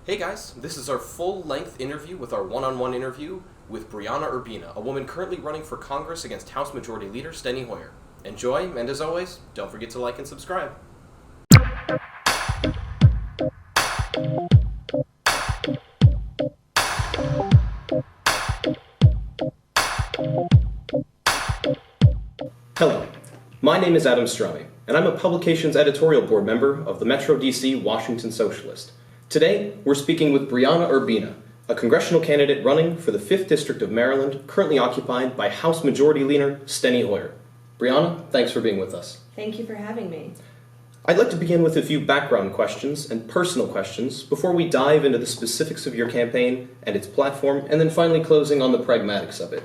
Hey guys, this is our full-length interview with our one-on-one interview with Briana Urbina, a woman currently running for Congress against House Majority Leader Steny Hoyer. Enjoy, and as always, don't forget to like and subscribe. Hello, my name is Adam Strami, and I'm a publications editorial board member of the Metro DC Washington Socialist. Today, we're speaking with Briana Urbina, a congressional candidate running for the 5th District of Maryland, currently occupied by House Majority Leader Steny Hoyer. Briana, thanks for being with us. Thank you for having me. I'd like to begin with a few background questions and personal questions before we dive into the specifics of your campaign and its platform, and then finally closing on the pragmatics of it.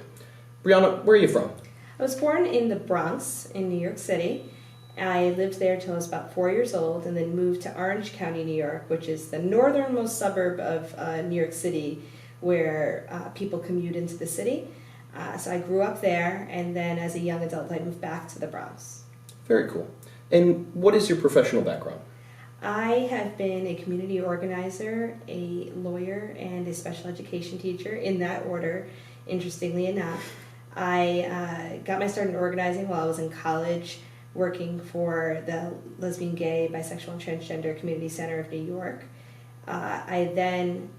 Briana, where are you from? I was born in the Bronx in New York City. I lived there till I was about 4 years old and then moved to Orange County, New York, which is the northernmost suburb of New York City where people commute into the city. So I grew up there, and then as a young adult I moved back to the Bronx. Very cool. And what is your professional background? I have been a community organizer, a lawyer, and a special education teacher, in that order, interestingly enough. I got my start in organizing while I was in college, working for the Lesbian, Gay, Bisexual, and Transgender Community Center of New York. I then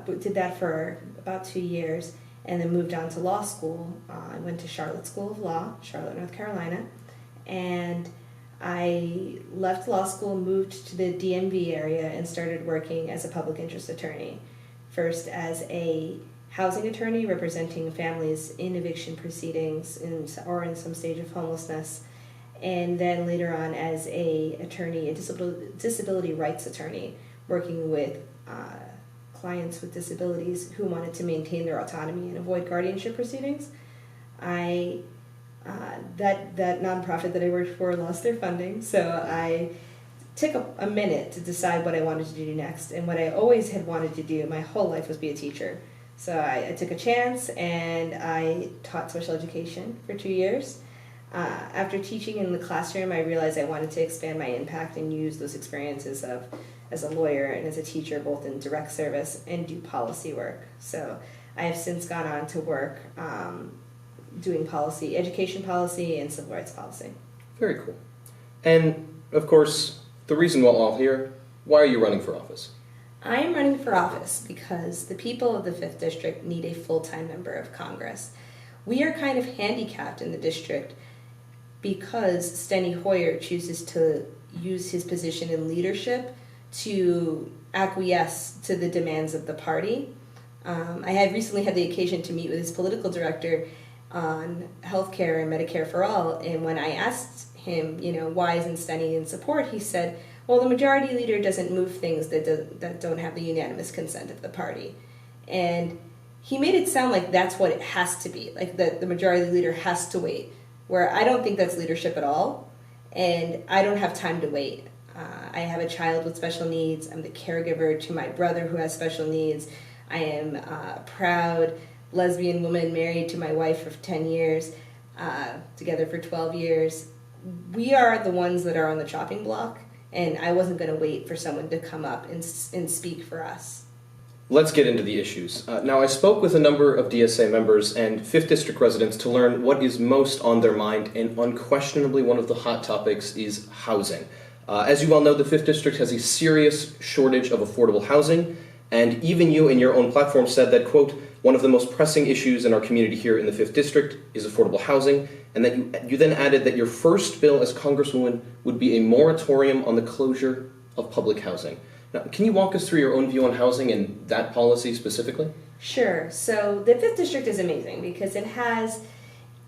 did that for about 2 years and then moved on to law school. I went to Charlotte School of Law, Charlotte, North Carolina, and I left law school, moved to the DMV area, and started working as a public interest attorney, first as a housing attorney representing families in eviction proceedings or in some stage of homelessness, and then later on as a disability rights attorney, working with clients with disabilities who wanted to maintain their autonomy and avoid guardianship proceedings. That nonprofit that I worked for lost their funding, so I took a minute to decide what I wanted to do next, and what I always had wanted to do my whole life was be a teacher. So I took a chance and I taught special education for 2 years. After teaching in the classroom, I realized I wanted to expand my impact and use those experiences as a lawyer and as a teacher, both in direct service and do policy work. So I have since gone on to work doing policy, education policy, and civil rights policy. Very cool. And, of course, the reason we're all here, why are you running for office? I am running for office because the people of the 5th District need a full-time member of Congress. We are kind of handicapped in the district because Steny Hoyer chooses to use his position in leadership to acquiesce to the demands of the party. I had recently had the occasion to meet with his political director on healthcare and Medicare for all, and when I asked him, why isn't Steny in support, he said, well, the majority leader doesn't move things that don't have the unanimous consent of the party. And he made it sound like that's what it has to be, like that the majority leader has to wait, where I don't think that's leadership at all, and I don't have time to wait. I have a child with special needs. I'm the caregiver to my brother who has special needs. I am a proud lesbian woman married to my wife for 10 years, together for 12 years. We are the ones that are on the chopping block, and I wasn't going to wait for someone to come up and speak for us. Let's get into the issues. Now, I spoke with a number of DSA members and 5th District residents to learn what is most on their mind, and unquestionably one of the hot topics is housing. As you well know, the 5th District has a serious shortage of affordable housing, and even you in your own platform said that, quote, one of the most pressing issues in our community here in the 5th District is affordable housing, and that you then added that your first bill as Congresswoman would be a moratorium on the closure of public housing. Now, can you walk us through your own view on housing and that policy specifically? Sure. So the 5th District is amazing because it has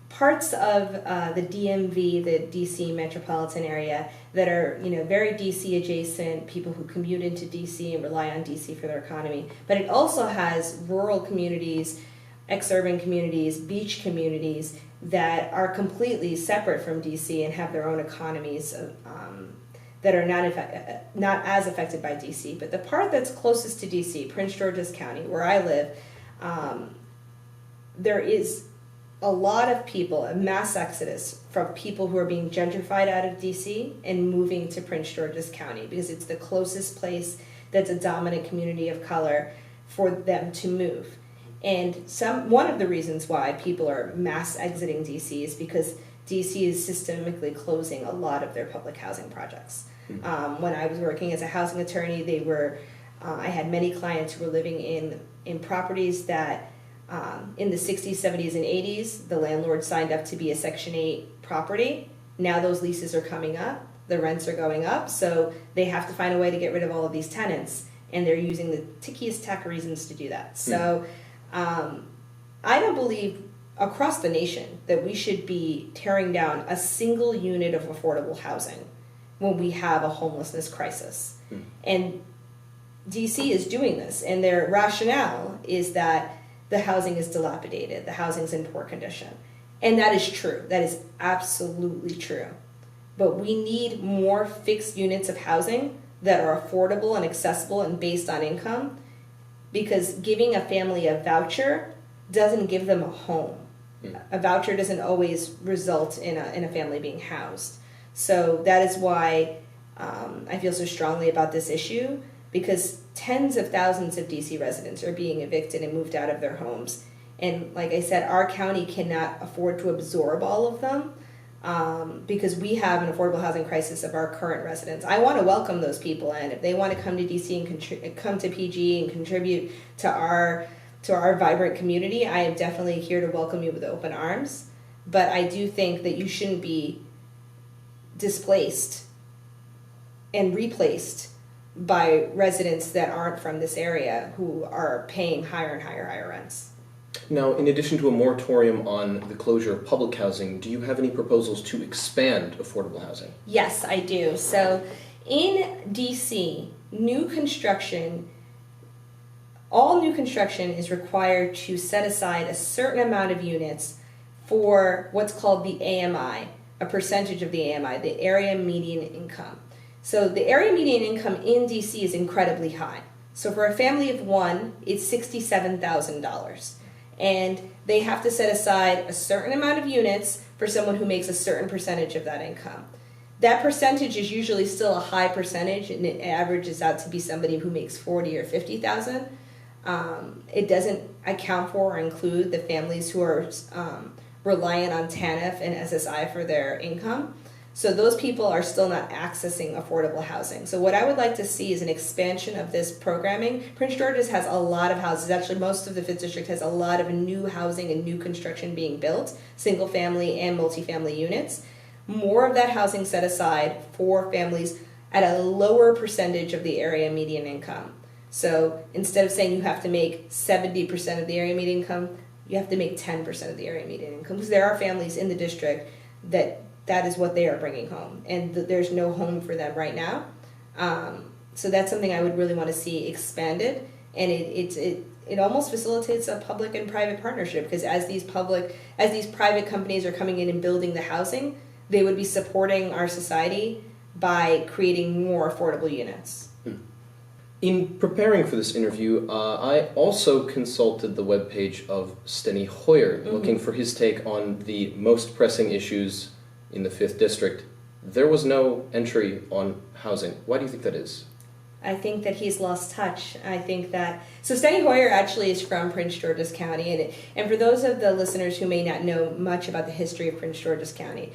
parts of the DMV, the DC metropolitan area, that are very DC adjacent, people who commute into DC and rely on DC for their economy. But it also has rural communities, ex-urban communities, beach communities that are completely separate from DC and have their own economies that are not as affected by DC. But the part that's closest to DC, Prince George's County, where I live, there is a lot of people, a mass exodus from people who are being gentrified out of DC and moving to Prince George's County because it's the closest place that's a dominant community of color for them to move. And one of the reasons why people are mass exiting DC is because DC is systemically closing a lot of their public housing projects. When I was working as a housing attorney, I had many clients who were living in properties that in the 60s, 70s, and 80s, the landlord signed up to be a Section 8 property. Now those leases are coming up, the rents are going up, so they have to find a way to get rid of all of these tenants, and they're using the tickiest tack reasons to do that. So I don't believe across the nation that we should be tearing down a single unit of affordable housing when we have a homelessness crisis. And DC is doing this, and their rationale is that the housing is dilapidated, the housing's in poor condition. And that is true. That is absolutely true. But we need more fixed units of housing that are affordable and accessible and based on income, because giving a family a voucher doesn't give them a home. A voucher doesn't always result in a family being housed. So that is why I feel so strongly about this issue, because tens of thousands of DC residents are being evicted and moved out of their homes. And like I said, our county cannot afford to absorb all of them because we have an affordable housing crisis of our current residents. I want to welcome those people in. If they want to come to DC and come to PG and contribute to our vibrant community, I am definitely here to welcome you with open arms. But I do think that you shouldn't be displaced and replaced by residents that aren't from this area who are paying higher and higher rents. Now, in addition to a moratorium on the closure of public housing, do you have any proposals to expand affordable housing? Yes, I do. So in DC, all new construction is required to set aside a certain amount of units for what's called the AMI, a percentage of the AMI, the area median income. So the area median income in DC is incredibly high. So for a family of one, it's $67,000. And they have to set aside a certain amount of units for someone who makes a certain percentage of that income. That percentage is usually still a high percentage, and it averages out to be somebody who makes $40,000 or $50,000. It doesn't account for or include the families who are reliant on TANF and SSI for their income. So those people are still not accessing affordable housing. So what I would like to see is an expansion of this programming. Prince George's has a lot of houses. Actually, most of the 5th District has a lot of new housing and new construction being built, single family and multifamily units. More of that housing set aside for families at a lower percentage of the area median income. So instead of saying you have to make 70% of the area median income, you have to make 10% of the area median income. Because there are families in the district that is what they are bringing home, and there's no home for them right now. So that's something I would really want to see expanded, and it almost facilitates a public and private partnership, because as these private companies are coming in and building the housing, they would be supporting our society by creating more affordable units. In preparing for this interview, I also consulted the webpage of Steny Hoyer, looking for his take on the most pressing issues in the 5th District. There was no entry on housing. Why do you think that is? I think that he's lost touch. So Steny Hoyer actually is from Prince George's County, and for those of the listeners who may not know much about the history of Prince George's County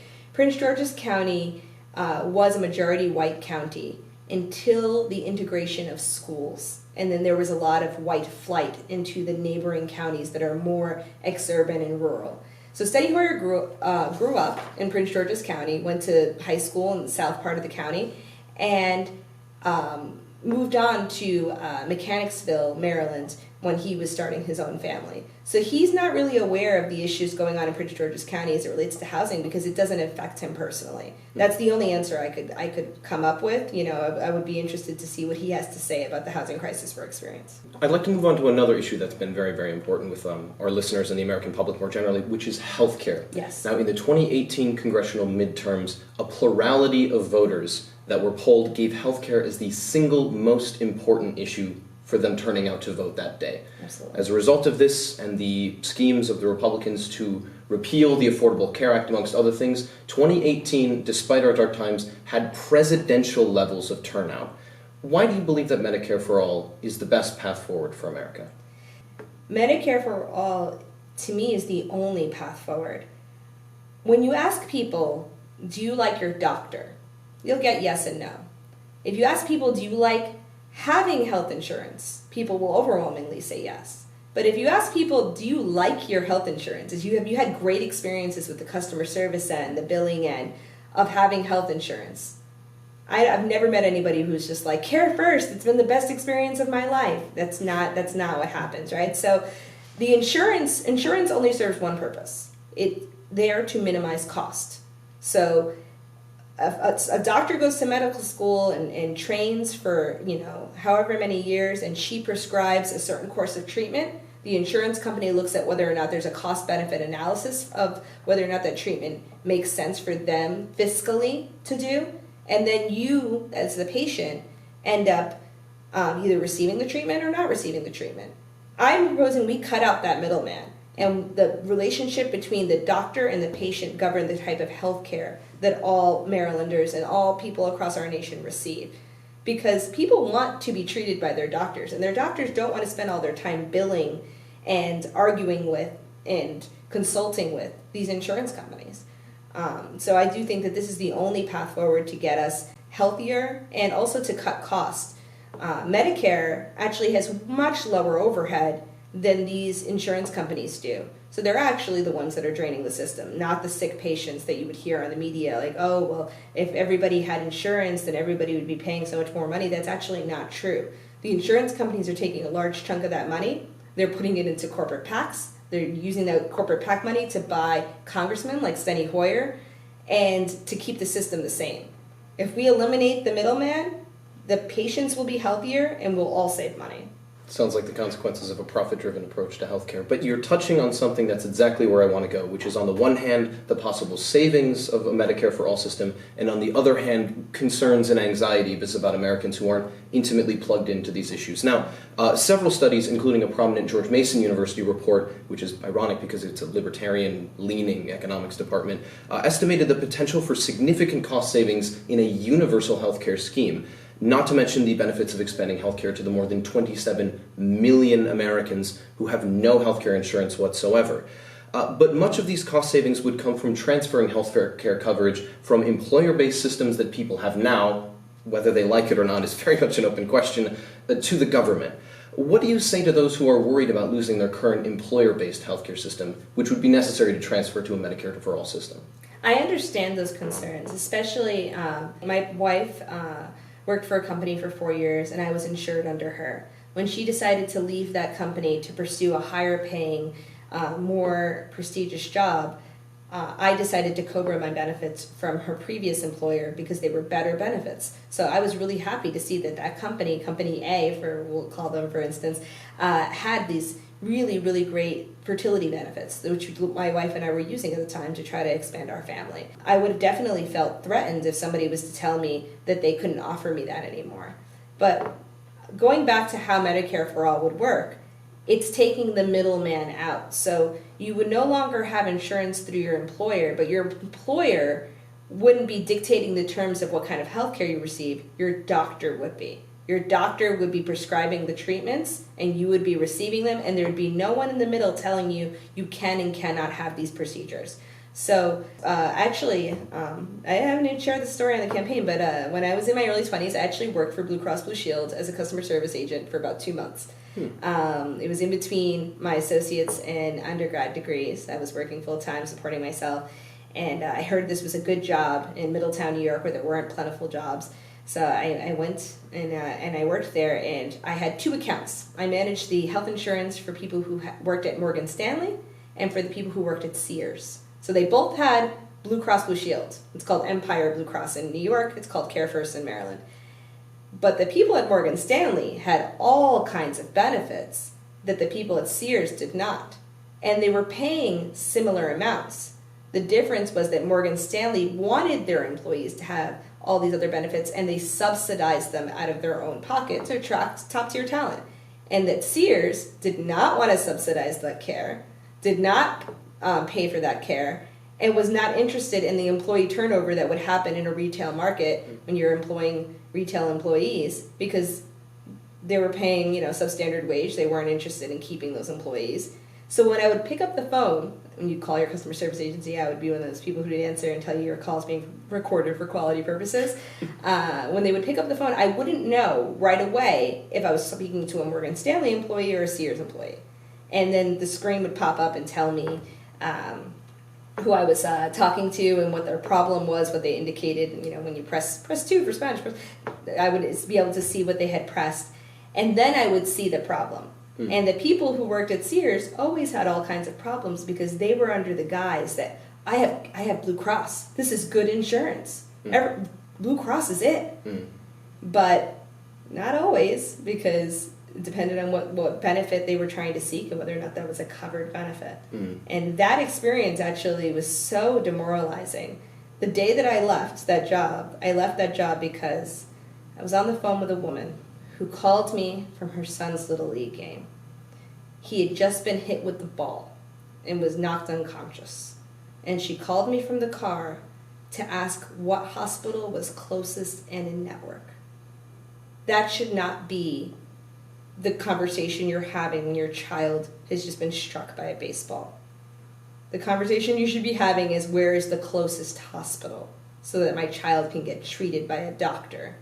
was a majority white county until the integration of schools. And then there was a lot of white flight into the neighboring counties that are more exurban and rural. So Steny Hoyer grew up in Prince George's County, went to high school in the south part of the county, and moved on to Mechanicsville, Maryland, when he was starting his own family. So he's not really aware of the issues going on in Prince George's County as it relates to housing, because it doesn't affect him personally. That's the only answer I could come up with. I would be interested to see what he has to say about the housing crisis we're experiencing. I'd like to move on to another issue that's been very, very important with our listeners and the American public more generally, which is healthcare. Yes. Now, in the 2018 congressional midterms, a plurality of voters that were polled gave healthcare as the single most important issue for them turning out to vote that day. Absolutely. As a result of this and the schemes of the Republicans to repeal the Affordable Care Act, amongst other things, 2018, despite our dark times, had presidential levels of turnout. Why do you believe that Medicare for All is the best path forward for America? Medicare for All, to me, is the only path forward. When you ask people, do you like your doctor? You'll get yes and no. If you ask people, do you like having health insurance? People will overwhelmingly say yes. But if you ask people, do you like your health insurance? Have you had great experiences with the customer service end, the billing end of having health insurance? I've never met anybody who's just like, care first, it's been the best experience of my life. That's not what happens, right? So the insurance only serves one purpose. It's there to minimize cost. So a doctor goes to medical school and trains for, however many years, and she prescribes a certain course of treatment. The insurance company looks at whether or not there's a cost-benefit analysis of whether or not that treatment makes sense for them fiscally to do. And then you, as the patient, end up either receiving the treatment or not receiving the treatment. I'm proposing we cut out that middleman, and the relationship between the doctor and the patient govern the type of health care that all Marylanders and all people across our nation receive. Because people want to be treated by their doctors, and their doctors don't want to spend all their time billing and arguing with and consulting with these insurance companies. So I do think that this is the only path forward to get us healthier and also to cut costs. Medicare actually has much lower overhead than these insurance companies do. So they're actually the ones that are draining the system, not the sick patients that you would hear on the media, like, oh, well, if everybody had insurance, then everybody would be paying so much more money. That's actually not true. The insurance companies are taking a large chunk of that money. They're putting it into corporate PACs. They're using the corporate PAC money to buy congressmen like Steny Hoyer and to keep the system the same. If we eliminate the middleman, the patients will be healthier and we'll all save money. Sounds like the consequences of a profit-driven approach to healthcare. But you're touching on something that's exactly where I want to go, which is on the one hand, the possible savings of a Medicare for All system, and on the other hand, concerns and anxiety about Americans who aren't intimately plugged into these issues. Now, several studies, including a prominent George Mason University report, which is ironic because it's a libertarian-leaning economics department, estimated the potential for significant cost savings in a universal healthcare scheme. Not to mention the benefits of expanding healthcare to the more than 27 million Americans who have no healthcare insurance whatsoever. But much of these cost savings would come from transferring healthcare coverage from employer-based systems that people have now, whether they like it or not is very much an open question, to the government. What do you say to those who are worried about losing their current employer-based healthcare system, which would be necessary to transfer to a Medicare for All system? I understand those concerns, especially my wife worked for a company for 4 years, and I was insured under her. When she decided to leave that company to pursue a higher paying, more prestigious job, I decided to COBRA my benefits from her previous employer because they were better benefits. So I was really happy to see that that company, Company A, we'll call them for instance, had these really, really great fertility benefits, which my wife and I were using at the time to try to expand our family. I would have definitely felt threatened if somebody was to tell me that they couldn't offer me that anymore. But going back to how Medicare for All would work, it's taking the middleman out. So you would no longer have insurance through your employer, but your employer wouldn't be dictating the terms of what kind of health care you receive. Your doctor would be. Your doctor would be prescribing the treatments, and you would be receiving them, and there would be no one in the middle telling you you can and cannot have these procedures. So actually, I haven't even shared the story on the campaign, but when I was in my early 20s, I actually worked for Blue Cross Blue Shield as a customer service agent for about 2 months. It was in between my associate's and undergrad degrees. I was working full-time, supporting myself, and I heard this was a good job in Middletown, New York, where there weren't plentiful jobs. So I went and I worked there, and I had 2 accounts. I managed the health insurance for people who worked at Morgan Stanley and for the people who worked at Sears. So they both had Blue Cross Blue Shield. It's called Empire Blue Cross in New York. It's called Care First in Maryland. But the people at Morgan Stanley had all kinds of benefits that the people at Sears did not. And they were paying similar amounts. The difference was that Morgan Stanley wanted their employees to have all these other benefits, and they subsidized them out of their own pocket to attract top-tier talent. And that Sears did not want to subsidize that care, did not pay for that care, and was not interested in the employee turnover that would happen in a retail market when you're employing retail employees because they were paying, substandard wage. They weren't interested in keeping those employees. So when I would pick up the phone, when you call your customer service agency, I would be one of those people who would answer and tell you your call is being recorded for quality purposes. When they would pick up the phone, I wouldn't know right away if I was speaking to a Morgan Stanley employee or a Sears employee. And then the screen would pop up and tell me who I was talking to and what their problem was, what they indicated. When you press 2 for Spanish, I would be able to see what they had pressed. And then I would see the problem. And the people who worked at Sears always had all kinds of problems because they were under the guise that I have Blue Cross. This is good insurance. Blue Cross is it. But not always, because it depended on what benefit they were trying to seek and whether or not that was a covered benefit. And that experience actually was so demoralizing. The day that I left that job because I was on the phone with a woman who called me from her son's Little League game. He had just been hit with the ball and was knocked unconscious. And she called me from the car to ask what hospital was closest and in network. That should not be the conversation you're having when your child has just been struck by a baseball. The conversation you should be having is, where is the closest hospital so that my child can get treated by a doctor,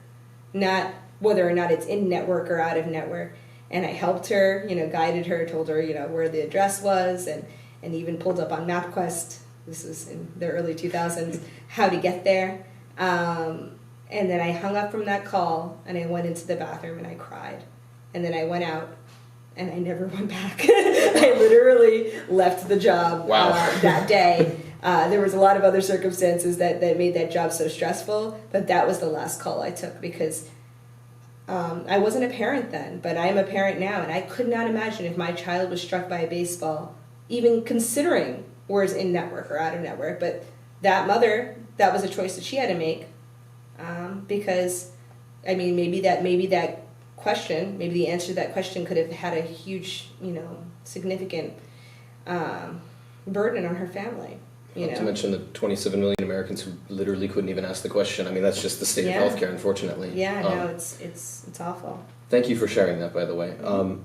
not whether or not it's in network or out of network. And I helped her, guided her, told her, where the address was, and even pulled up on MapQuest, this was in the early 2000s, how to get there. And then I hung up from that call, and I went into the bathroom, and I cried. And then I went out, and I never went back. I literally left the job that day. There was a lot of other circumstances that made that job so stressful, but that was the last call I took because I wasn't a parent then, but I am a parent now, and I could not imagine if my child was struck by a baseball, even considering where's in network or out of network. But that mother, that was a choice that she had to make, because, maybe the answer to that question could have had a huge, significant burden on her family. Not to mention the 27 million Americans who literally couldn't even ask the question. That's just the state of healthcare, unfortunately. Yeah, no, it's awful. Thank you for sharing that, by the way.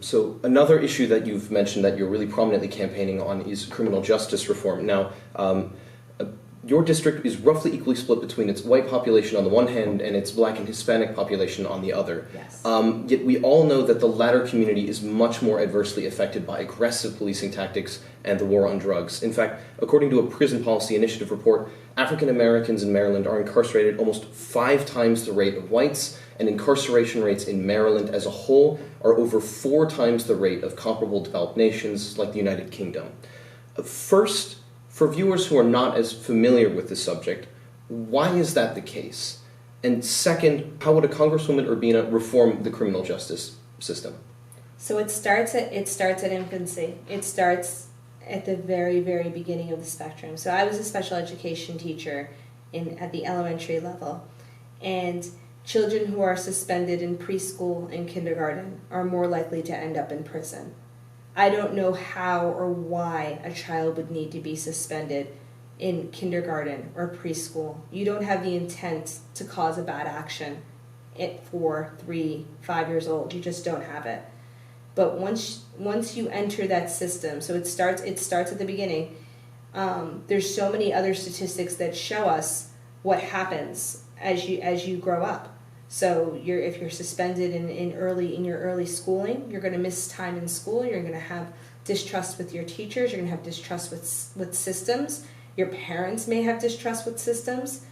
So another issue that you've mentioned that you're really prominently campaigning on is criminal justice reform. Now, your district is roughly equally split between its white population on the one hand and its black and Hispanic population on the other. Yes. Yet we all know that the latter community is much more adversely affected by aggressive policing tactics and the war on drugs. In fact, according to a Prison Policy Initiative report, African Americans in Maryland are incarcerated almost 5 times the rate of whites, and incarceration rates in Maryland as a whole are over 4 times the rate of comparable developed nations like the United Kingdom. First, for viewers who are not as familiar with this subject, why is that the case? And second, how would a Congresswoman Urbina reform the criminal justice system? So it starts at infancy. It starts at the very, very beginning of the spectrum. So I was a special education teacher at the elementary level, and children who are suspended in preschool and kindergarten are more likely to end up in prison. I don't know how or why a child would need to be suspended in kindergarten or preschool. You don't have the intent to cause a bad action at 4, 3, 5 years old. You just don't have it. But once you enter that system, so it starts at the beginning. There's so many other statistics that show us what happens as you grow up. So if you're suspended in your early schooling, you're going to miss time in school. You're going to have distrust with your teachers. You're going to have distrust with systems. Your parents may have distrust with systems.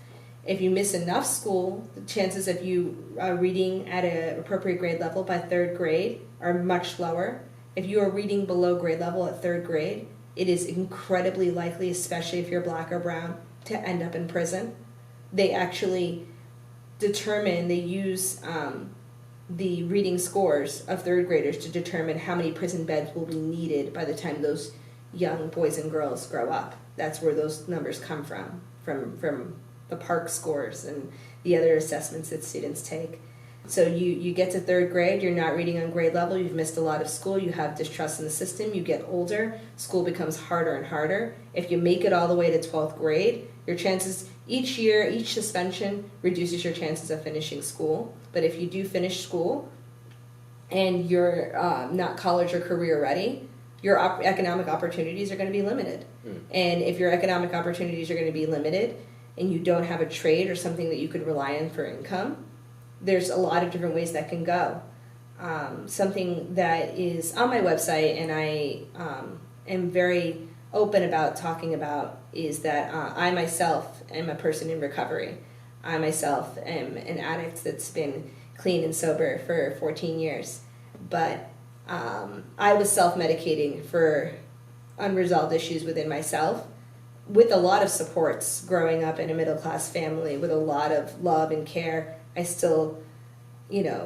If you miss enough school, the chances of you reading at an appropriate grade level by 3rd grade are much lower. If you are reading below grade level at 3rd grade, it is incredibly likely, especially if you're black or brown, to end up in prison. They actually use the reading scores of 3rd graders to determine how many prison beds will be needed by the time those young boys and girls grow up. That's where those numbers come from the PARCC scores and the other assessments that students take. So you get to 3rd grade, you're not reading on grade level, you've missed a lot of school, you have distrust in the system, you get older, school becomes harder and harder. If you make it all the way to 12th grade, your chances each year, each suspension reduces your chances of finishing school. But if you do finish school and you're not college or career ready, your economic opportunities are going to be limited. And if your economic opportunities are going to be limited and you don't have a trade or something that you could rely on for income, there's a lot of different ways that can go. Something that is on my website and I am very open about talking about is that I myself am a person in recovery. I myself am an addict that's been clean and sober for 14 years. But I was self-medicating for unresolved issues within myself with a lot of supports growing up in a middle-class family with a lot of love and care. I still,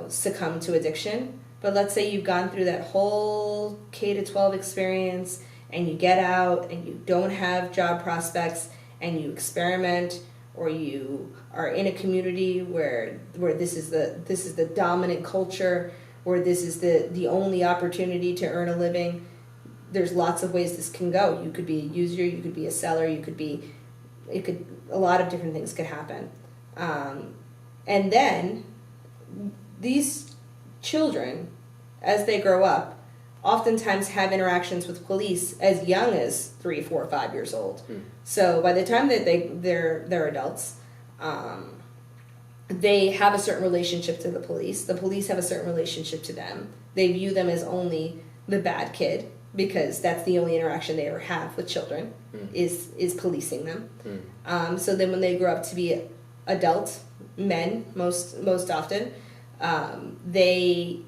succumb to addiction. But let's say you've gone through that whole K-12 experience and you get out and you don't have job prospects and you experiment, or you are in a community where this is the dominant culture, where this is the only opportunity to earn a living. There's lots of ways this can go. You could be a user, you could be a seller, a lot of different things could happen. And then these children, as they grow up, oftentimes have interactions with police as young as 3, 4, 5 years old. So by the time that they're adults, they have a certain relationship to the police. The police have a certain relationship to them. They view them as only the bad kid because that's the only interaction they ever have with children is policing them. So then when they grow up to be adult men, most often, that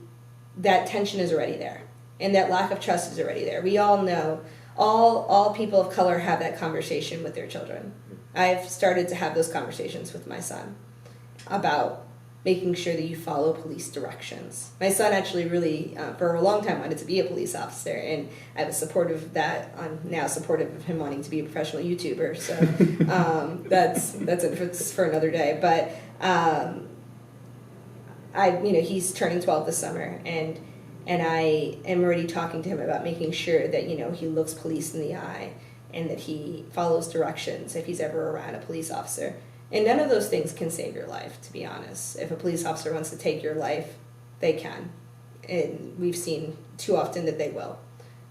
tension is already there. And that lack of trust is already there. We all know, all people of color have that conversation with their children. I've started to have those conversations with my son about making sure that you follow police directions. My son actually really, for a long time, wanted to be a police officer, and I was supportive of that. I'm now supportive of him wanting to be a professional YouTuber, so that's for another day. But he's turning 12 this summer, and I am already talking to him about making sure that he looks police in the eye and that he follows directions if he's ever around a police officer. And none of those things can save your life, to be honest. If a police officer wants to take your life, they can. And we've seen too often that they will.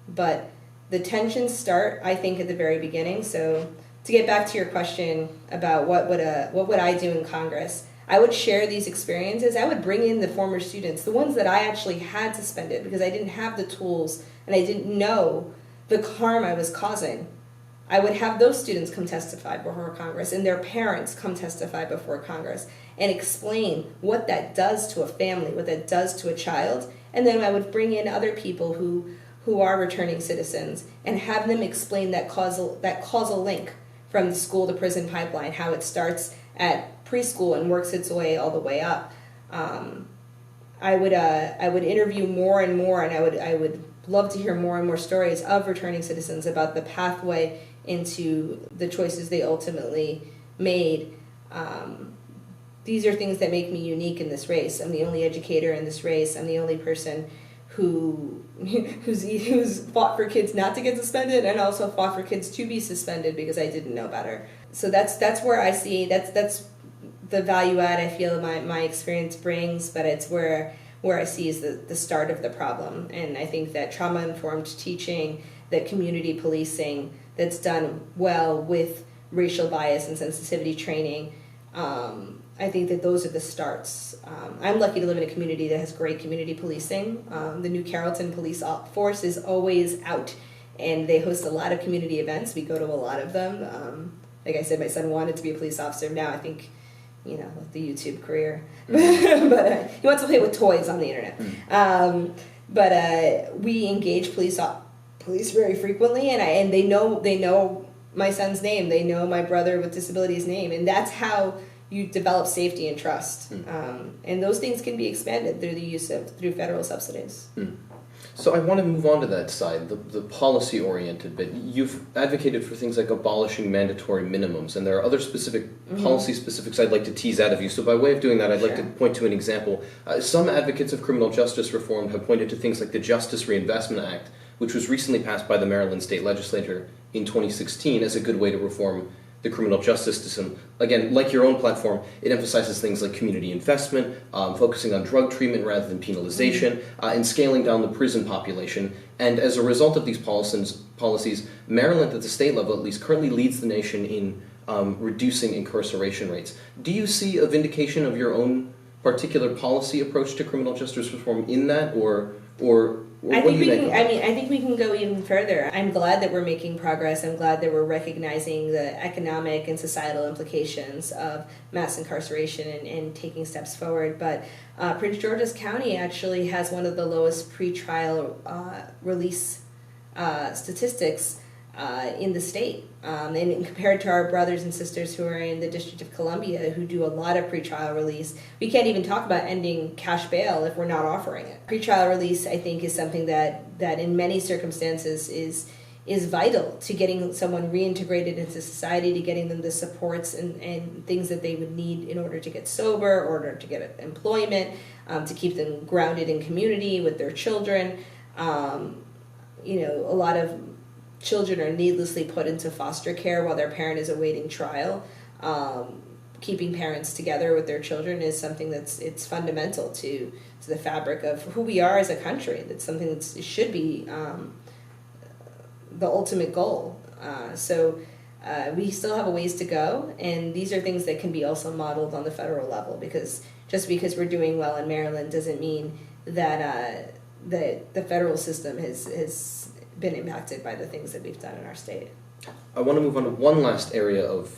But the tensions start, I think, at the very beginning. So to get back to your question about what would I do in Congress, I would share these experiences. I would bring in the former students, the ones that I actually had suspended because I didn't have the tools and I didn't know the harm I was causing. I would have those students come testify before Congress and their parents come testify before Congress and explain what that does to a family, what that does to a child. And then I would bring in other people who are returning citizens and have them explain that causal link from the school to prison pipeline, how it starts at preschool and works its way all the way up. I would interview more and more, and I would love to hear more and more stories of returning citizens about the pathway into the choices they ultimately made. These are things that make me unique in this race. I'm the only educator in this race. I'm the only person who's fought for kids not to get suspended and also fought for kids to be suspended because I didn't know better. So that's where I see that's the value add I feel my experience brings, but it's where I see is the start of the problem. And I think that trauma-informed teaching, that community policing that's done well with racial bias and sensitivity training, I think that those are the starts. I'm lucky to live in a community that has great community policing. The New Carrollton Police Force is always out, and they host a lot of community events. We go to a lot of them. Like I said, my son wanted to be a police officer. Now I think, the YouTube career. But he wants to play with toys on the internet. But we engage police very frequently, and they know my son's name. They know my brother with disability's name, and that's how you develop safety and trust. And those things can be expanded through the use of federal subsidies. So I want to move on to that side, the policy-oriented bit. You've advocated for things like abolishing mandatory minimums, and there are other specific policy specifics I'd like to tease out of you. So by way of doing that, I'd like to point to an example. Some advocates of criminal justice reform have pointed to things like the Justice Reinvestment Act, which was recently passed by the Maryland State Legislature in 2016 as a good way to reform the criminal justice system. Again, like your own platform, it emphasizes things like community investment, focusing on drug treatment rather than penalization, and scaling down the prison population. And as a result of these policies, Maryland, at the state level at least, currently leads the nation in reducing incarceration rates. Do you see a vindication of your own particular policy approach to criminal justice reform in that, or I think we can go even further. I'm glad that we're making progress. I'm glad that we're recognizing the economic and societal implications of mass incarceration and taking steps forward. But Prince George's County actually has one of the lowest pretrial release statistics in the state. And compared to our brothers and sisters who are in the District of Columbia, who do a lot of pretrial release, we can't even talk about ending cash bail if we're not offering it. Pretrial release, I think, is something that in many circumstances is vital to getting someone reintegrated into society, to getting them the supports and things that they would need in order to get sober, in order to get employment, to keep them grounded in community with their children. A lot of children are needlessly put into foster care while their parent is awaiting trial. Keeping parents together with their children is something it's fundamental to the fabric of who we are as a country. That's something that should be the ultimate goal. So we still have a ways to go, and these are things that can be also modeled on the federal level, because just because we're doing well in Maryland doesn't mean that the federal system has been impacted by the things that we've done in our state. I want to move on to one last area of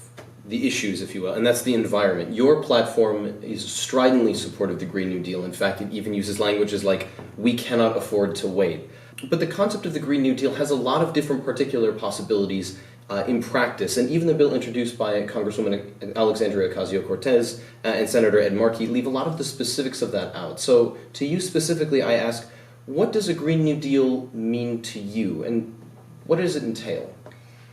the issues, if you will, and that's the environment. Your platform is stridently supportive of the Green New Deal. In fact, it even uses languages like, we cannot afford to wait. But the concept of the Green New Deal has a lot of different particular possibilities in practice, and even the bill introduced by Congresswoman Alexandria Ocasio-Cortez and Senator Ed Markey leave a lot of the specifics of that out. So to you specifically, I ask, what does a Green New Deal mean to you, and what does it entail?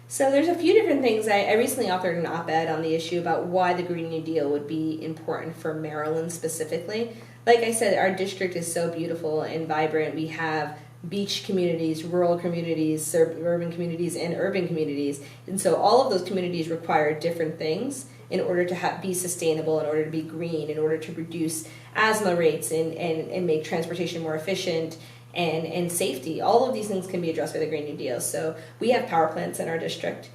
So there's a few different things. I recently authored an op-ed on the issue about why the Green New Deal would be important for Maryland specifically. Like I said, our district is so beautiful and vibrant. We have beach communities, rural communities, suburban communities, and urban communities. And so all of those communities require different things in order to be sustainable, in order to be green, in order to reduce asthma rates and make transportation more efficient and safety. All of these things can be addressed by the Green New Deal. So we have power plants in our district.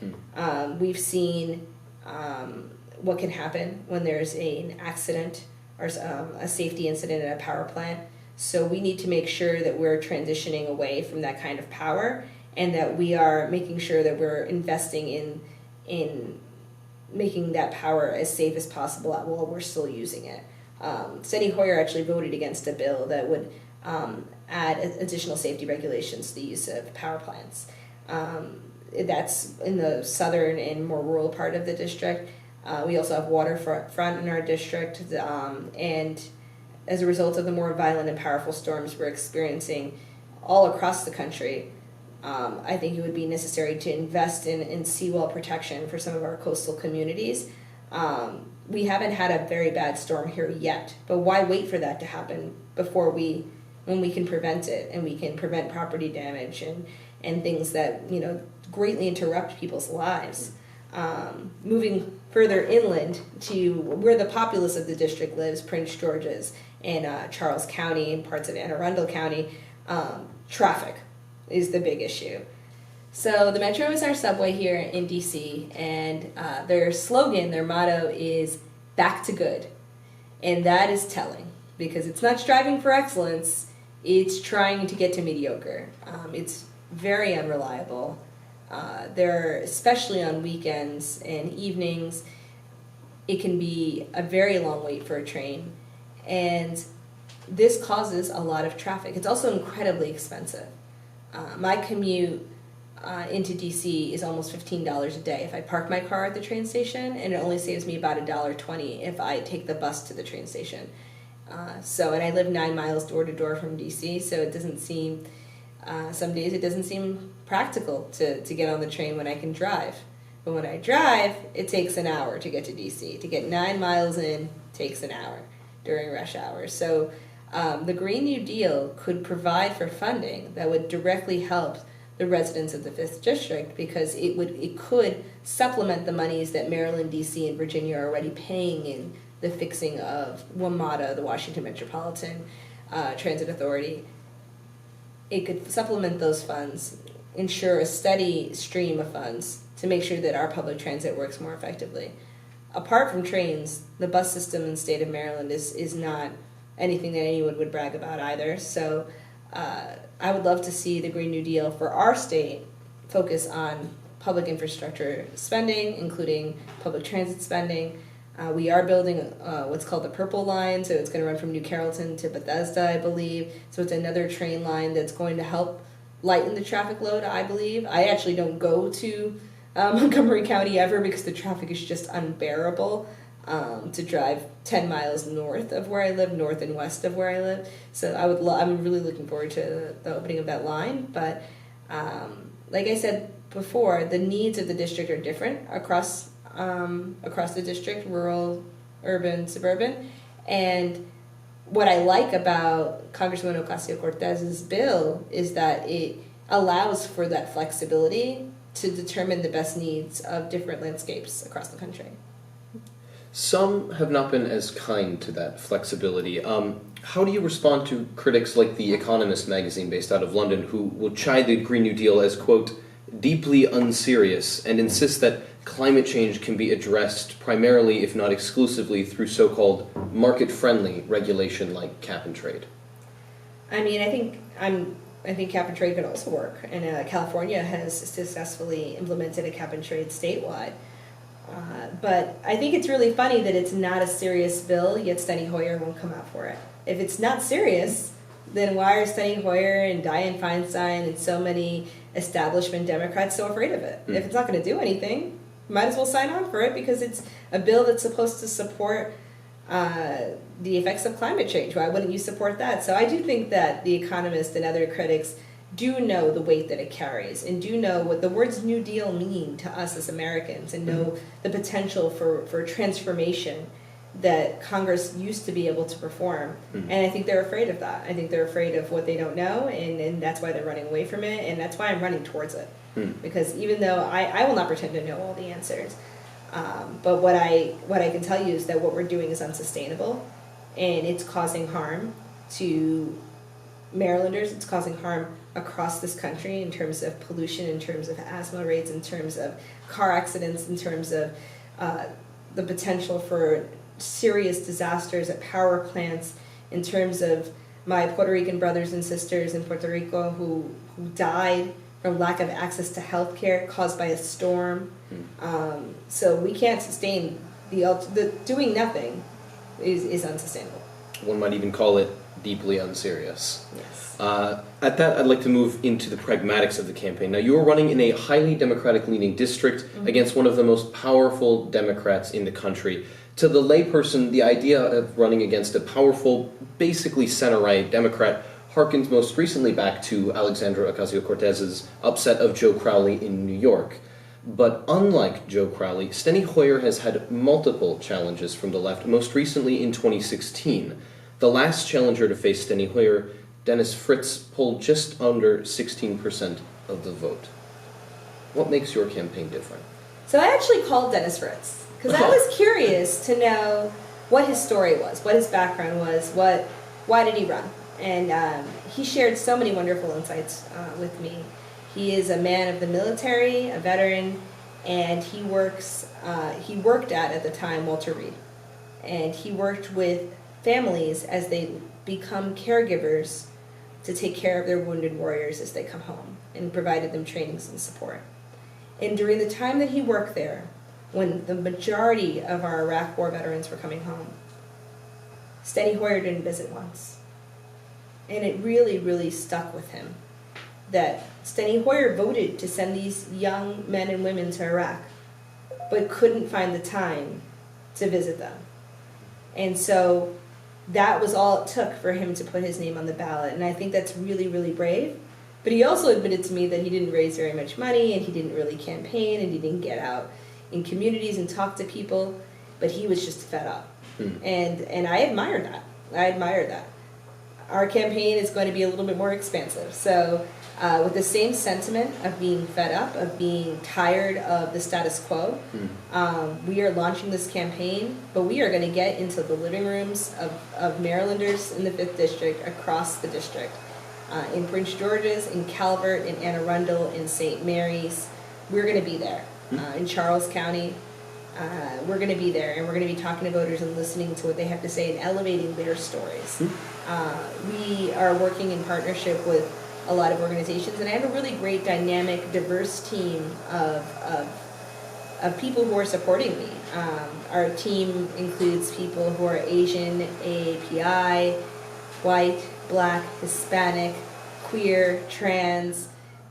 We've seen what can happen when there's an accident or a safety incident at a power plant. So we need to make sure that we're transitioning away from that kind of power, and that we are making sure that we're investing in making that power as safe as possible while we're still using it. Steny Hoyer actually voted against a bill that would add additional safety regulations to the use of power plants. That's in the southern and more rural part of the district. We also have waterfront in our district, and as a result of the more violent and powerful storms we're experiencing all across the country, I think it would be necessary to invest in seawall protection for some of our coastal communities. We haven't had a very bad storm here yet, but why wait for that to happen when we can prevent it, and we can prevent property damage and things that greatly interrupt people's lives. Moving further inland to where the populace of the district lives, Prince George's and Charles County and parts of Anne Arundel County, traffic is the big issue. So the Metro is our subway here in DC, and their slogan, their motto is "Back to Good," and that is telling, because it's not striving for excellence, it's trying to get to mediocre. It's very unreliable. Especially on weekends and evenings, it can be a very long wait for a train, and this causes a lot of traffic. It's also incredibly expensive. My commute into DC is almost $15 a day if I park my car at the train station, and it only saves me about $1.20 if I take the bus to the train station. And I live 9 miles door to door from DC, so it doesn't seem, some days it doesn't seem practical to get on the train when I can drive. But when I drive, it takes an hour to get to DC. To get 9 miles in takes an hour during rush hour. So the Green New Deal could provide for funding that would directly help the residents of the 5th District, because it could supplement the monies that Maryland, D.C., and Virginia are already paying in the fixing of WMATA, the Washington Metropolitan Transit Authority. It could supplement those funds, ensure a steady stream of funds to make sure that our public transit works more effectively. Apart from trains, the bus system in the state of Maryland is not anything that anyone would brag about either. So I would love to see the Green New Deal for our state focus on public infrastructure spending, including public transit spending. We are building what's called the Purple Line, so it's going to run from New Carrollton to Bethesda, I believe. So it's another train line that's going to help lighten the traffic load, I believe. I actually don't go to Montgomery County ever because the traffic is just unbearable to drive 10 miles north of where I live, north and west of where I live. So I'm really looking forward to the opening of that line. But like I said before, the needs of the district are different across the district, rural, urban, suburban. And what I like about Congresswoman Ocasio-Cortez's bill is that it allows for that flexibility to determine the best needs of different landscapes across the country. Some have not been as kind to that flexibility. How do you respond to critics like The Economist magazine based out of London who will chide the Green New Deal as, quote, deeply unserious and insist that climate change can be addressed primarily, if not exclusively, through so-called market-friendly regulation like cap and trade? I mean, I think cap and trade could also work, and California has successfully implemented a cap and trade statewide. But I think it's really funny that it's not a serious bill, yet Steny Hoyer won't come out for it. If it's not serious, then why are Steny Hoyer and Dianne Feinstein and so many establishment Democrats so afraid of it? If it's not going to do anything, might as well sign on for it because it's a bill that's supposed to support the effects of climate change. Why wouldn't you support that? So I do think that The Economist and other critics do know the weight that it carries and do know what the words New Deal mean to us as Americans and know the potential for transformation that Congress used to be able to perform. And I think they're afraid of that. I think they're afraid of what they don't know, and that's why they're running away from it, and that's why I'm running towards it. Because even though I will not pretend to know all the answers, but what I can tell you is that what we're doing is unsustainable, and it's causing harm to Marylanders. It's causing harm across this country in terms of pollution, in terms of asthma rates, in terms of car accidents, in terms of the potential for serious disasters at power plants, in terms of my Puerto Rican brothers and sisters in Puerto Rico who died from lack of access to health care caused by a storm. So we can't sustain the doing nothing is unsustainable. One might even call it deeply unserious. Yes. At that, I'd like to move into the pragmatics of the campaign. Now, you are running in a highly Democratic-leaning district against one of the most powerful Democrats in the country. To the layperson, the idea of running against a powerful, basically center-right Democrat harkens most recently back to Alexandra Ocasio-Cortez's upset of Joe Crowley in New York. But unlike Joe Crowley, Steny Hoyer has had multiple challenges from the left, most recently in 2016. The last challenger to face Steny Hoyer, Dennis Fritz, polled just under 16% of the vote. What makes your campaign different? So I actually called Dennis Fritz because I was curious to know what his story was, what his background was, why did he run? And he shared so many wonderful insights with me. He is a man of the military, a veteran, and he worked at the time, Walter Reed. And he worked with families as they become caregivers to take care of their wounded warriors as they come home, and provided them trainings and support. And during the time that he worked there, when the majority of our Iraq War veterans were coming home, Steny Hoyer didn't visit once. And it really, really stuck with him that Steny Hoyer voted to send these young men and women to Iraq, but couldn't find the time to visit them. And so that was all it took for him to put his name on the ballot. And I think that's really, really brave. But he also admitted to me that he didn't raise very much money, and he didn't really campaign, and he didn't get out in communities and talk to people, but he was just fed up. And I admire that. our campaign is going to be a little bit more expansive. So with the same sentiment of being fed up, of being tired of the status quo, we are launching this campaign, but we are going to get into the living rooms of Marylanders in the 5th District, across the district, in Prince George's, in Calvert, in Anne Arundel, in St. Mary's. We're going to be there. In Charles County, we're going to be there, and we're going to be talking to voters and listening to what they have to say and elevating their stories. We are working in partnership with a lot of organizations, and I have a really great, dynamic, diverse team of people who are supporting me. Our team includes people who are Asian, AAPI, white, black, Hispanic, queer, trans,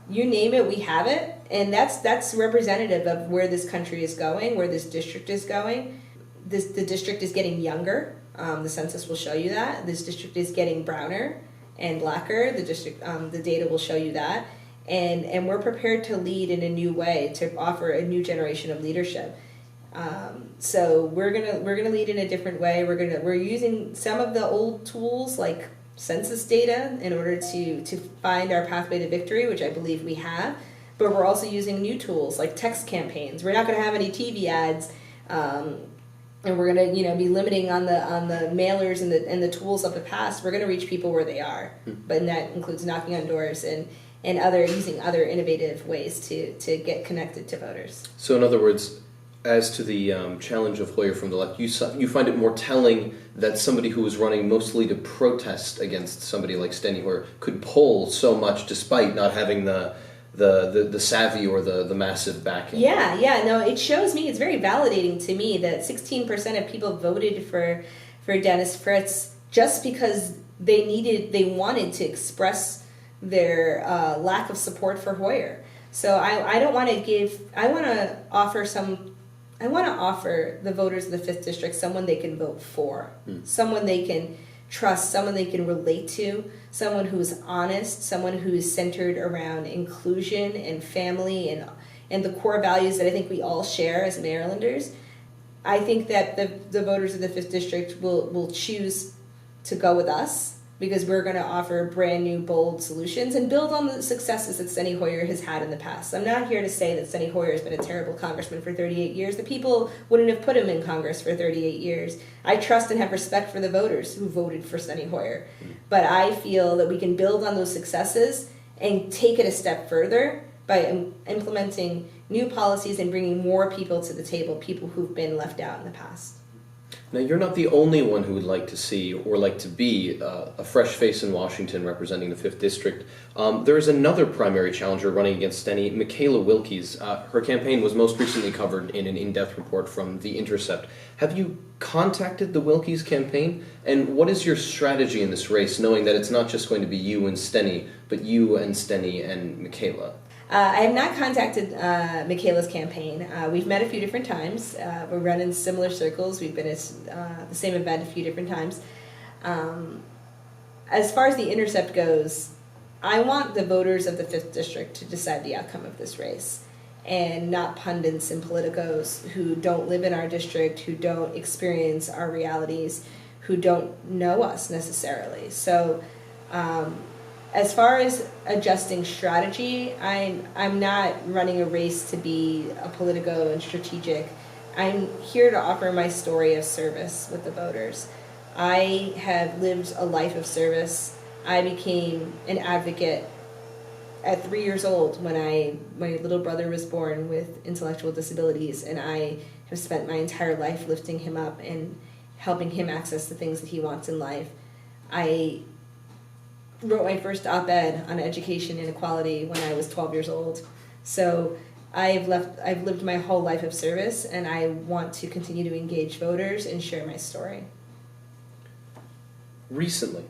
you name it, we have it. And that's representative of where this country is going, where this district is going. The district is getting younger. The census will show you that. This district is getting browner and blacker. The data will show you that. And we're prepared to lead in a new way, to offer a new generation of leadership. So we're gonna lead in a different way. We're using some of the old tools like census data in order to find our pathway to victory, which I believe we have. But we're also using new tools like text campaigns. We're not going to have any TV ads, and we're going to be limiting on the mailers and the tools of the past. We're going to reach people where they are, but that includes knocking on doors and using other innovative ways to get connected to voters. So in other words, as to the challenge of Hoyer from the left, you find it more telling that somebody who was running mostly to protest against somebody like Steny Hoyer could poll so much despite not having the savvy or the massive backing. No, it shows me, it's very validating to me that 16% of people voted for Dennis Fritz just because they wanted to express their lack of support for Hoyer. So I want to offer the voters of the 5th District someone they can vote for, someone they can trust, someone they can relate to, someone who's honest, someone who's centered around inclusion and family and the core values that I think we all share as Marylanders. I think that the voters of the 5th District will choose to go with us because we're going to offer brand new, bold solutions and build on the successes that Steny Hoyer has had in the past. I'm not here to say that Steny Hoyer has been a terrible congressman for 38 years. The people wouldn't have put him in Congress for 38 years. I trust and have respect for the voters who voted for Steny Hoyer. But I feel that we can build on those successes and take it a step further by implementing new policies and bringing more people to the table, people who've been left out in the past. Now, you're not the only one who would like to see or like to be a fresh face in Washington representing the 5th District. There is another primary challenger running against Steny, Michaela Wilkes. Her campaign was most recently covered in an in-depth report from The Intercept. Have you contacted the Wilkes campaign? And what is your strategy in this race, knowing that it's not just going to be you and Steny, but you and Steny and Michaela? I have not contacted Michaela's campaign. We've met a few different times. We run in similar circles. We've been at the same event a few different times. As far as The Intercept goes, I want the voters of the 5th District to decide the outcome of this race, and not pundits and politicos who don't live in our district, who don't experience our realities, who don't know us necessarily. So as far as adjusting strategy, I'm not running a race to be a politico and strategic. I'm here to offer my story of service with the voters. I have lived a life of service. I became an advocate at 3 years old when my little brother was born with intellectual disabilities, and I have spent my entire life lifting him up and helping him access the things that he wants in life. I wrote my first op-ed on education inequality when I was 12 years old. So I've lived my whole life of service, and I want to continue to engage voters and share my story. Recently,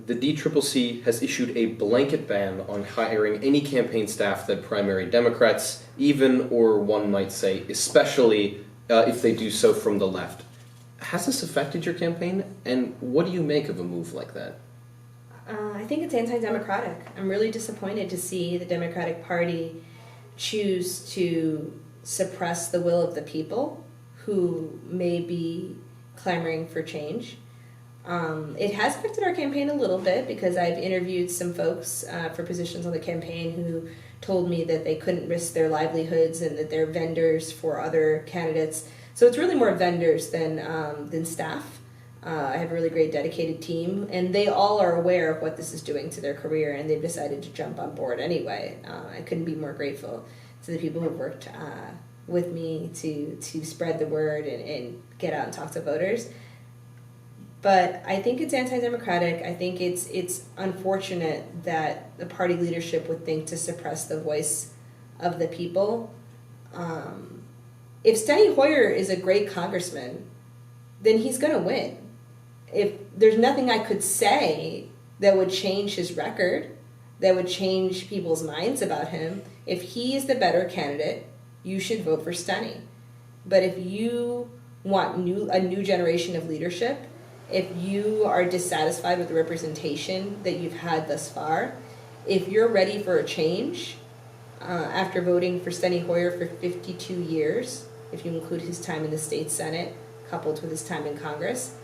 the DCCC has issued a blanket ban on hiring any campaign staff that primary Democrats, even, or one might say, especially if they do so from the left. Has this affected your campaign, and what do you make of a move like that? I think it's anti-democratic. I'm really disappointed to see the Democratic Party choose to suppress the will of the people who may be clamoring for change. It has affected our campaign a little bit because I've interviewed some folks for positions on the campaign who told me that they couldn't risk their livelihoods and that they're vendors for other candidates. So it's really more vendors than staff. I have a really great dedicated team, and they all are aware of what this is doing to their career, and they've decided to jump on board anyway. I couldn't be more grateful to the people who have worked with me to spread the word and get out and talk to voters. But I think it's anti-democratic. I think it's unfortunate that the party leadership would think to suppress the voice of the people. If Steny Hoyer is a great congressman, then he's going to win. If there's nothing I could say that would change his record, that would change people's minds about him, if he is the better candidate, you should vote for Steny. But if you want a new generation of leadership, if you are dissatisfied with the representation that you've had thus far, if you're ready for a change, after voting for Steny Hoyer for 52 years, if you include his time in the state Senate, coupled with his time in Congress,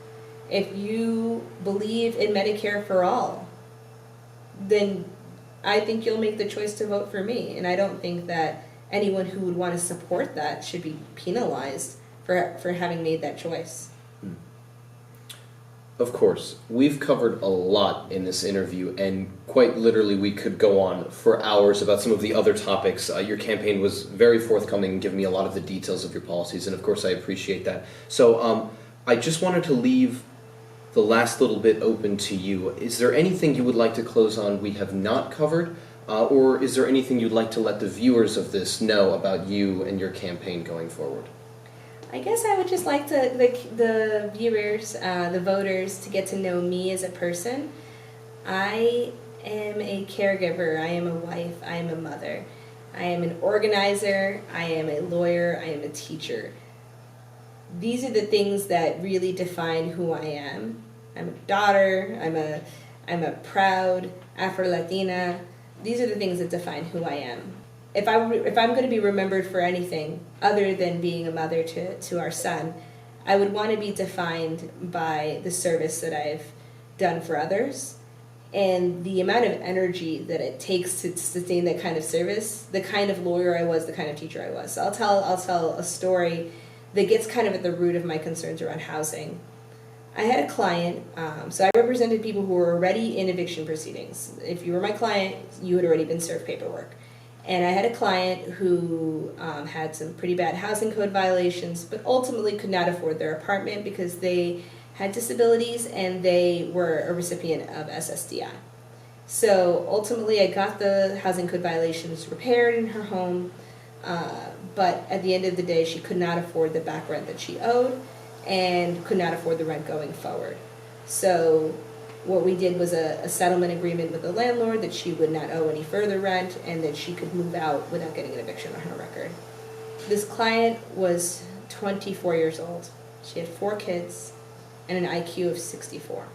if you believe in Medicare for all, then I think you'll make the choice to vote for me. And I don't think that anyone who would want to support that should be penalized for having made that choice. Of course, we've covered a lot in this interview, and quite literally we could go on for hours about some of the other topics. Your campaign was very forthcoming and gave me a lot of the details of your policies, and of course I appreciate that. So I just wanted to leave the last little bit open to you. Is there anything you would like to close on we have not covered, or is there anything you'd like to let the viewers of this know about you and your campaign going forward? I guess I would just like the viewers, the voters, to get to know me as a person. I am a caregiver, I am a wife, I am a mother. I am an organizer, I am a lawyer, I am a teacher. These are the things that really define who I am. I'm a daughter, I'm a proud Afro-Latina. These are the things that define who I am. If I'm going to be remembered for anything other than being a mother to our son, I would want to be defined by the service that I've done for others and the amount of energy that it takes to sustain that kind of service, the kind of lawyer I was, the kind of teacher I was. So I'll tell a story that gets kind of at the root of my concerns around housing. I had a client, so I represented people who were already in eviction proceedings. If you were my client, you had already been served paperwork. And I had a client who had some pretty bad housing code violations, but ultimately could not afford their apartment because they had disabilities and they were a recipient of SSDI. So ultimately I got the housing code violations repaired in her home, but at the end of the day she could not afford the back rent that she owed and could not afford the rent going forward. So what we did was a settlement agreement with the landlord that she would not owe any further rent and that she could move out without getting an eviction on her record. This client was 24 years old. She had 4 kids and an IQ of 64.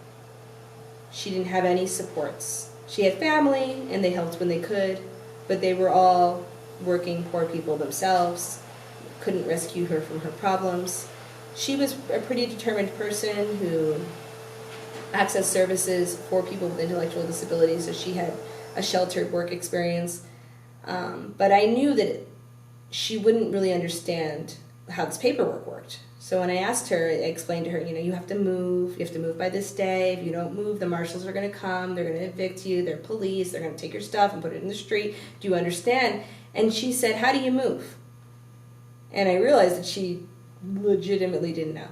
She didn't have any supports. She had family and they helped when they could, but they were all working poor people themselves, couldn't rescue her from her problems. She was a pretty determined person who accessed services for people with intellectual disabilities, so she had a sheltered work experience. But I knew that she wouldn't really understand how this paperwork worked. So when I asked her, I explained to her, you have to move by this day. If you don't move, the marshals are going to come, they're going to evict you, they're police, they're going to take your stuff and put it in the street. Do you understand? And she said, how do you move? And I realized that she legitimately didn't know.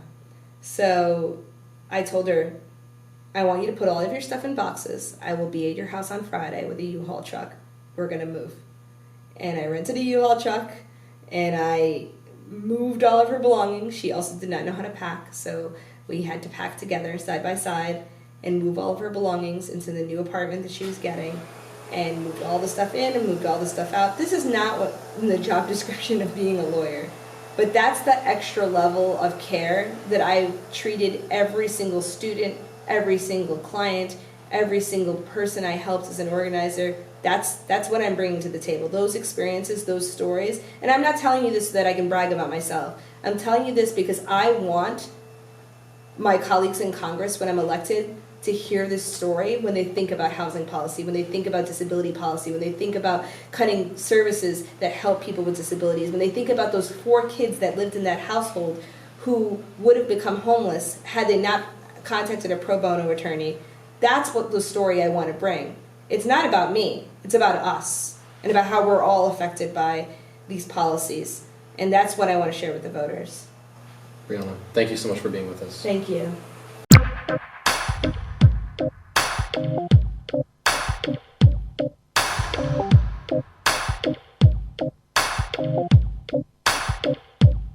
So I told her, I want you to put all of your stuff in boxes. I will be at your house on Friday with a U-Haul truck. We're going to move. And I rented a U-Haul truck, and I moved all of her belongings. She also did not know how to pack, so we had to pack together side by side and move all of her belongings into the new apartment that she was getting, and moved all the stuff in and moved all the stuff out. This is not what in the job description of being a lawyer, but that's the extra level of care that I treated every single student, every single client, every single person I helped as an organizer. That's what I'm bringing to the table. Those experiences, those stories. And I'm not telling you this so that I can brag about myself. I'm telling you this because I want my colleagues in Congress when I'm elected to hear this story when they think about housing policy, when they think about disability policy, when they think about cutting services that help people with disabilities, when they think about those 4 kids that lived in that household who would have become homeless had they not contacted a pro bono attorney. That's what the story I want to bring. It's not about me, it's about us and about how we're all affected by these policies. And that's what I want to share with the voters. Briana, thank you so much for being with us. Thank you.